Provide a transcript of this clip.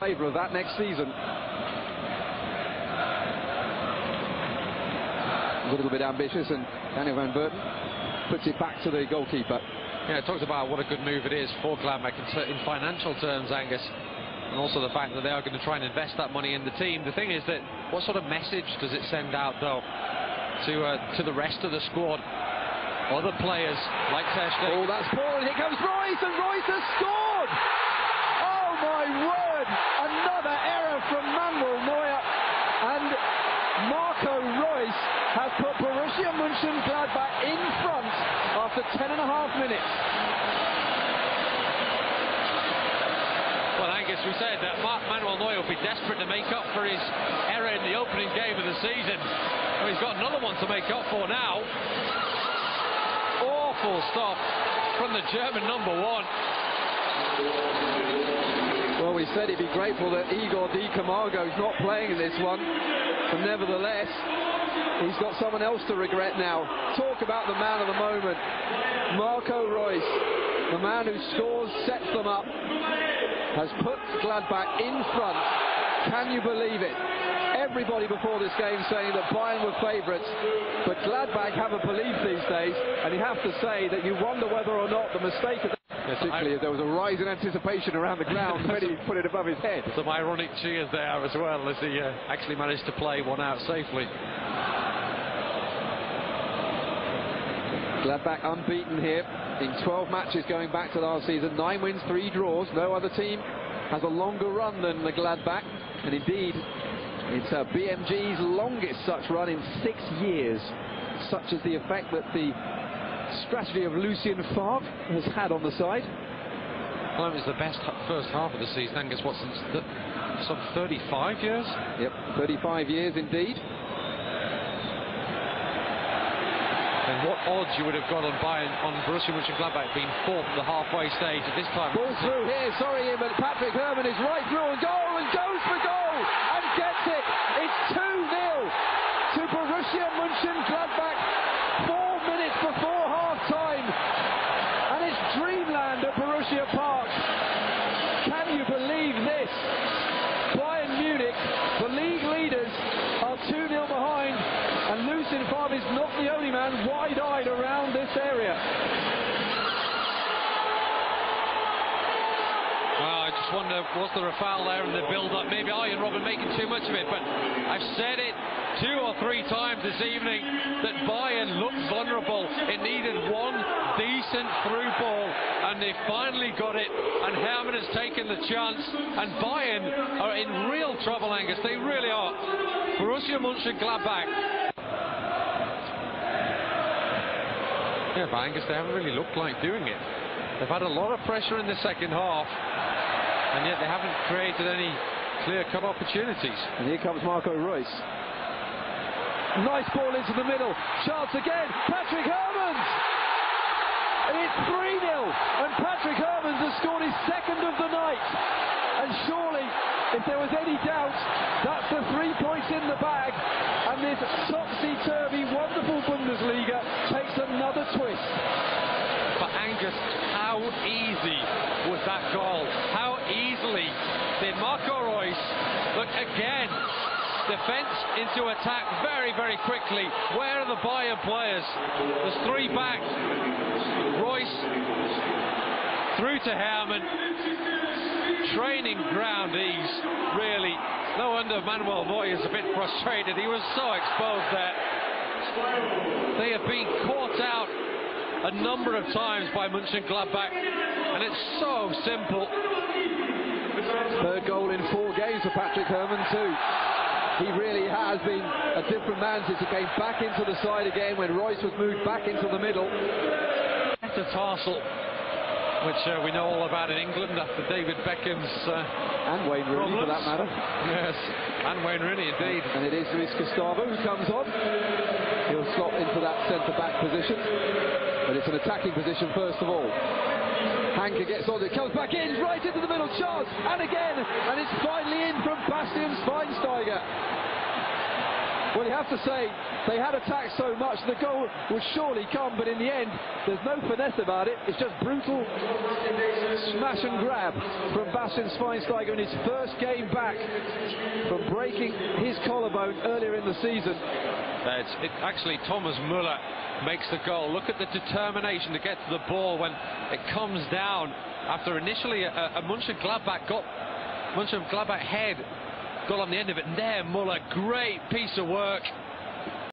favour of that next season. A little bit ambitious, and Daniel van Burton puts it back to the goalkeeper. Yeah, it talks about what a good move it is for Gladbach in financial terms, Angus, and also the fact that they are going to try and invest that money in the team. The thing is that what sort of message does it send out, though, to the rest of the squad? Other players like Ter Stegen. Oh, that's poor, and here comes Royce, and Royce has scored! Oh my word! Another error from Manuel Neuer, and Marco Royce has put Borussia Mönchengladbach in front after 10.5 minutes. Well, Angus, we said that Manuel Neuer will be desperate to make up for his error in the opening game of the season. Well, he's got another one to make up for now. Awful stop from the German number one. Well, we said he'd be grateful that Igor Di Camargo's not playing in this one, but nevertheless, he's got someone else to regret now. Talk about the man of the moment. Marco Royce, the man who scores, sets them up, has put Gladbach in front. Can you believe it? Everybody before this game saying that Bayern were favourites, but Gladbach haven't believed these days, and you have to say that you wonder whether or not the mistake of particularly as there was a rise in anticipation around the ground when he put it above his head. Some ironic cheers there as well, as he actually managed to play one out safely. Gladbach unbeaten here in 12 matches going back to last season. 9 wins, 3 draws. No other team has a longer run than the Gladbach, and indeed it's BMG's longest such run in 6 years. Such is the effect that the strategy of Lucien Favre has had on the side. Well, it was the best first half of the season, Angus, what, since some 35 years? Yep, 35 years indeed. And what odds you would have got on Bayern, on Borussia Mönchengladbach being fourth at the halfway stage at this time? Ball through here, sorry Ian, but Patrick Herrmann is right through and goal, and goes for goal, and gets it. It's 2-0 to Borussia Mönchengladbach, 4 minutes before half-time, and it's dreamland at Borussia Park. Can you believe this? Bayern Munich, the league leaders, are 2-0 behind, and Lucien Favre is not the only man wide-eyed around this area. Well, I just wonder, was there a foul there in the build-up? Maybe Arjen Robben making too much of it, but I've said it 2 or 3 times this evening that Bayern looked vulnerable. It needed one decent through ball, and they finally got it, and Herrmann has taken the chance, and Bayern are in real trouble, Angus. They really are. Borussia Mönchengladbach. Yeah, but Angus, they haven't really looked like doing it. They've had a lot of pressure in the second half, and yet they haven't created any clear-cut opportunities. And here comes Marco Royce. Nice ball into the middle. Chance again. Patrick Herrmann! And it's 3-0. And Patrick Herrmann has scored his second of the night. And surely, if there was any doubt, that's the 3 points in the bag. And this topsy-turvy, wonderful Bundesliga takes another twist. But Angus, how easy was that goal? How easily did Marco Royce look again? Defence into attack very, very quickly. Where are the Bayern players? There's 3 back. Royce through to Herrmann. Training ground ease, really. No wonder Manuel Neuer is a bit frustrated. He was so exposed there. They have been caught out a number of times by Mönchengladbach, and it's so simple. 3rd goal in 4 games for Patrick Herrmann too. He really has been a different man since he came back into the side again when Royce was moved back into the middle. Metatarsal, which we know all about in England after David Beckham's and Wayne Rooney, for that matter. Yes, and Wayne Rooney indeed. And it is Luis Gustavo who comes on. He'll slot into that centre-back position, but it's an attacking position first of all. Hanke gets on it, comes back in, right into the middle, chance, and again, and it's finally in from Bastian Schweinsteiger. Well, you have to say, they had attacked so much, the goal would surely come, but in the end, there's no finesse about it. It's just brutal smash and grab from Bastian Schweinsteiger in his first game back from breaking his collarbone earlier in the season. Actually, Thomas Müller makes the goal. Look at the determination to get to the ball when it comes down after initially a Mönchengladbach head got on the end of it, and there Müller, great piece of work.